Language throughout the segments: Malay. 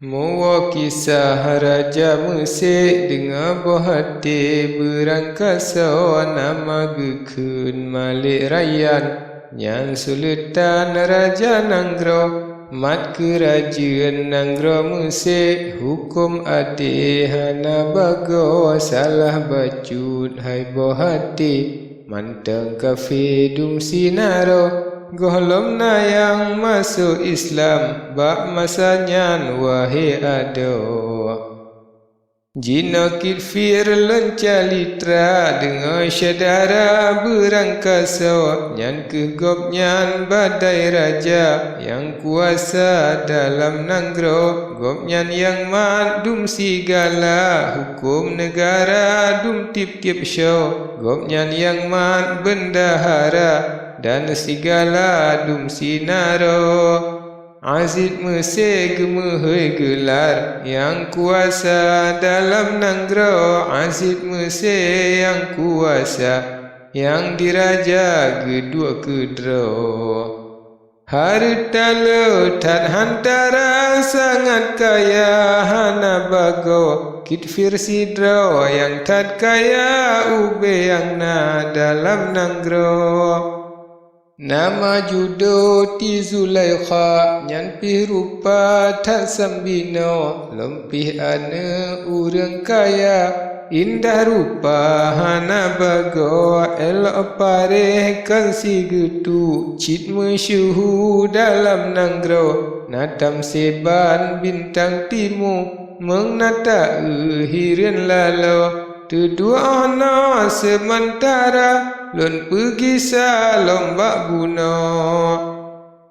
Mua kisah Raja Mesir dengan berhati berangkasa nama gekun Malik Rayyan Nyan Sultan Raja Nanggro mat kerajaan Nanggro Mesir hukum adil hana bago salah bacut hai berhati mantang kafir dum sinaro golom na yang masuk Islam bak masanya wahai ado jina kifir lencalitra dengan syadara berangkasa nyan kegop nyan badai raja yang kuasa dalam Nanggro gop nyan yang mat dum sigala hukum negara dum tip-tip show gop nyan yang mat bendahara dan segala dum sinaro Aziz Mesir gemehoi gelar yang kuasa dalam Nanggro Aziz Mesir yang kuasa yang diraja kedua kedro harta lautan hantara sangat kaya hana bago kitfir sidro yang tad kaya ube yang na dalam Nanggro nama judo ti Zulaikha nyan pih rupa tak sambino lempih ane urang kaya indah rupa hana bago elok pareh kan si getu cit mesyuhu dalam Nanggro natam seban bintang timu mengnata hirin lalo Kedua anak sementara lon pergi salomba buno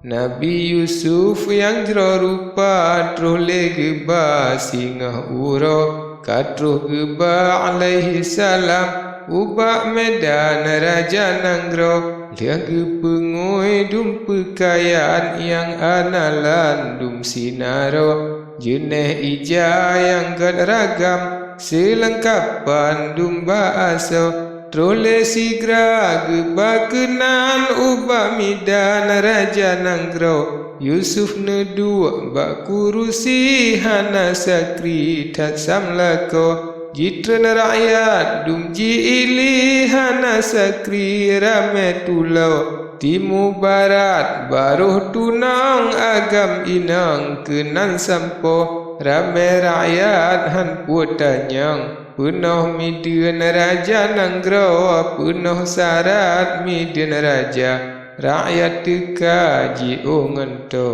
Nabi Yusuf yang jero rupa trole geba singa uro katruh geba alaihi salam ubak medan raja Nanggro dia gepengoi dum pekayaan yang analan dum sinaro jeneh ija yang gad ragam selengkapan dumba aso trole sigra geba kenan ubah midan raja Nanggro Yusuf nedu bak kurusi hana sakri tak samlako jitren rakyat dum ji ili hana sakri rame tulau timu barat baruh tunang agam inang kenan sampo rame rakyat han putanyang penuh midian raja Nanggro penuh syarat midian raja rakyat teka jiungan to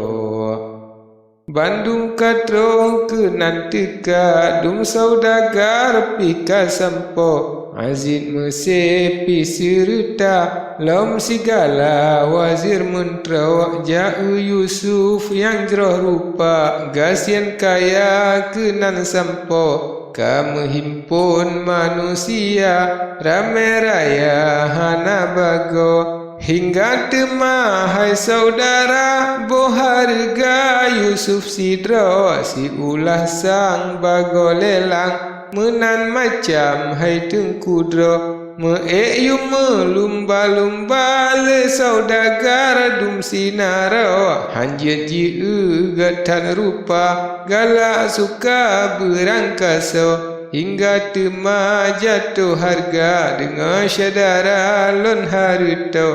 Bandung katro kenan teka dum saudagar pika sampo Aziz Mesir pi serta lom sigala wazir mentera jauh Yusuf yang jroh rupa gasian kaya kenan sampo kamu himpun manusia rame raya hana bago hingga tema hai saudara boharga Yusuf sidro si ulah sang bago lelang menan macam hai tengkudro meeyu melumba-lumba le saudagar dum sinaro hanjat ji gatan rupa galak suka berangkasa hingga tema jatuh harga dengan syadara lon harto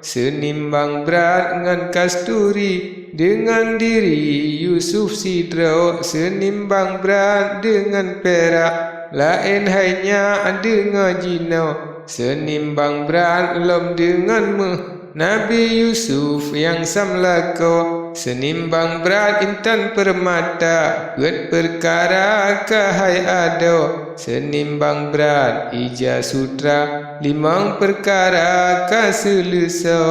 senimbang berat dengan kasturi dengan diri Yusuf sidro senimbang berat dengan perak lain hanya dengan jino senimbang berat lom dengan Nabi Yusuf yang samlako senimbang berat intan permata buat perkara kahai ado senimbang berat ija sutra limang perkara kaseluso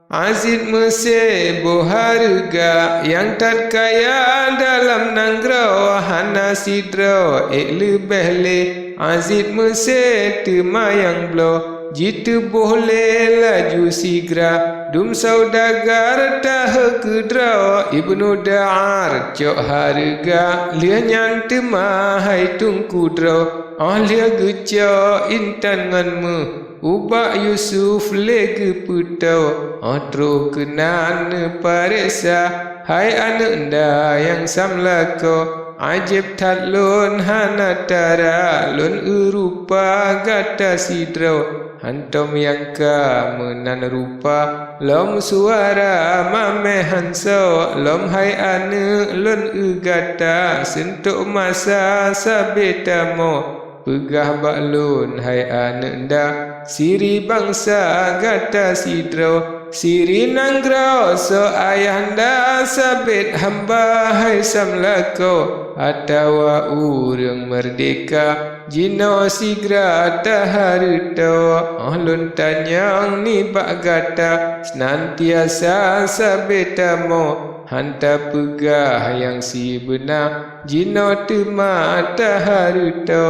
Aziz Mesir boharga yang tak kaya dalam Nanggro hana sidro lebih le Aziz Mesir temayang blo jitu boleh laju sigra dum saudagar tah kedra ibnu da'ar cok harga lia nyan tema hai tung kudra lia geca intan nganmu ubak Yusuf lege putau atro kenan paresa hai ananda yang samlako ajib tat lun hanatara lun urupa gata sidro hantom yang ka menan rupa lom suara mame hanso lom hai ane lun ugata sentuk masa sabetamo pegah baklun hai ananda siri bangsa gata sidro siri nanggro so ayahanda sabit hamba hai samlako atawa urang merdeka jino sigra taharuto ahlun tanyang ni bagata senantiasa sabetamo hanta pegah yang si benar jino tema taharuto.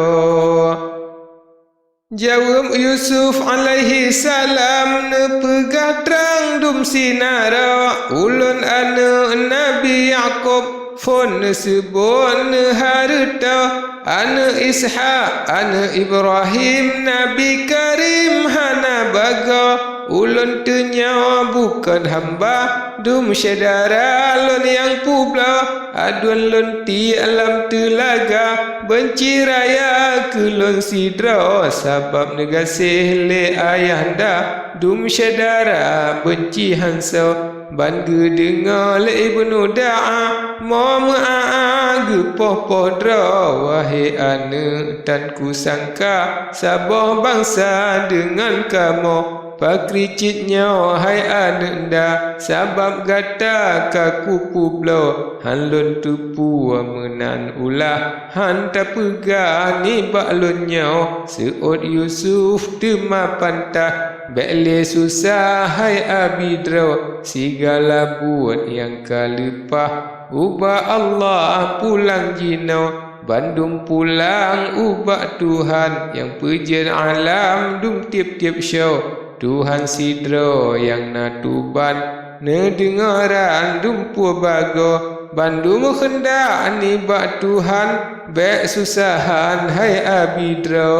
Jawab Yusuf alaihi salam ne pegah terang dum sinara ulun ane Nabi Yaqub fon sebon harta ane Ishaq ane Ibrahim Nabi Karim hana baga ulun tenya bukan hamba dum syedara lun yang publa adun lun ti alam telaga benci raya ke lun sidra sabab negasih le ayahanda dum syedara benci hansa bangga dengar le ibnu da'a mo ma'a gepoh podra wahai ane tan ku sangka sabah bangsa dengan kamu pakri citnya hai ananda sabab gata kaku kublo hanlun tupu menan ulah hanta pegah ni baklunnya seot Yusuf tema pantah bekle susah hai abidro segala buat yang kalepah ubah Allah pulang jino Bandung pulang ubah Tuhan yang pujian alam dum tiap-tiap show Tuhan sidro yang natuban nedengaran dumpu bago Bandung hendak ni bak Tuhan bek susahan hai abidro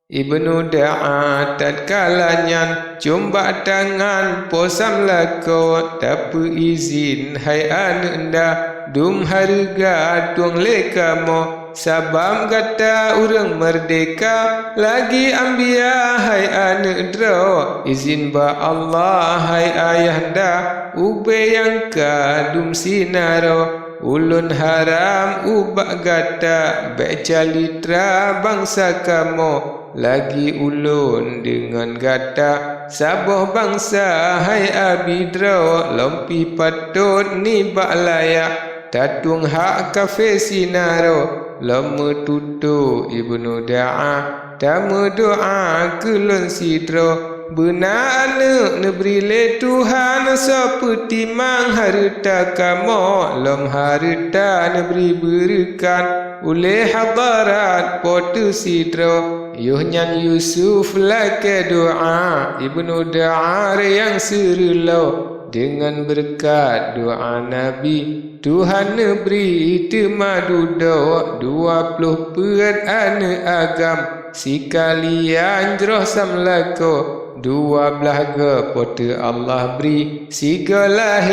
Ibnu da'a tatkalanya cumba tangan posam lako tapi izin hai ananda dum harga tuang lekamo sabam kata urang merdeka lagi ambia hai anadro izin ba Allah hai ayahanda ube yang kadum sinaro ulun haram ubak gata beca litra bangsa kamu lagi ulun dengan gata sabah bangsa hai abidro lompi patut ni bak layak tatung hak kafe sinaro lama tutu ibnu da'a tamu doa kulun sidro benar anak neberi le Tuhan seperti mang harta kamu lom harta neberi berikan oleh hadarat potu sidro yuhnyan Yusuf lake doa ibnu da'a yang serulau dengan berkat doa Nabi Tuhan neberi temadu do 20 perat ane agam sikalian jroh samlako 12 ge pote Allah beri segala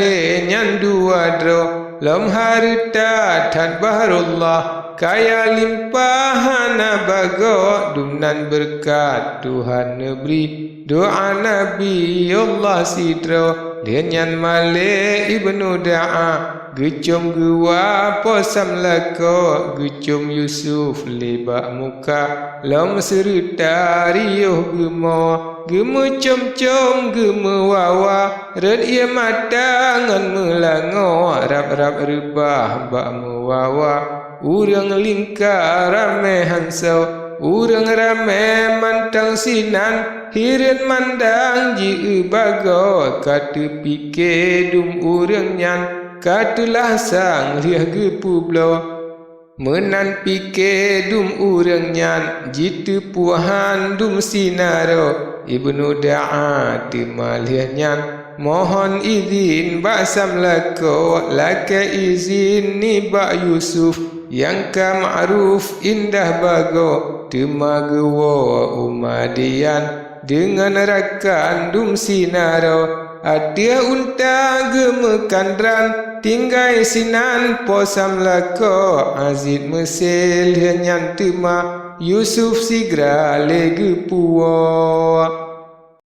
nyan 2 dro lom harta tan baharullah kaya limpahan bago dumnan berkat Tuhan neberi doa Nabi Allah sidro denyan male ibnu da'a gecum gua posam lako gecum Yusuf lebak muka lom serta riuh gemo gemu com-com gemu wawa red ia mata ngan melango rap-rap rebah bak mewawa urang lingkar rame hansau urang rame mantang sinan hirin mandang ji bago katu pike dum urang nyan katulah sang liah gepublo menan pike dum urang nyan jitu puahan dum sinaro ibnu da'a timalih nyan mohon izin basam lako laka izin ni bak Yusuf yang ka ma'ruf indah bago temagewo umadian dengan rakan dum sinaro Ada unta gemekandran tinggai sinan posam lako Aziz Mesir henyan tema Yusuf sigra legi puwa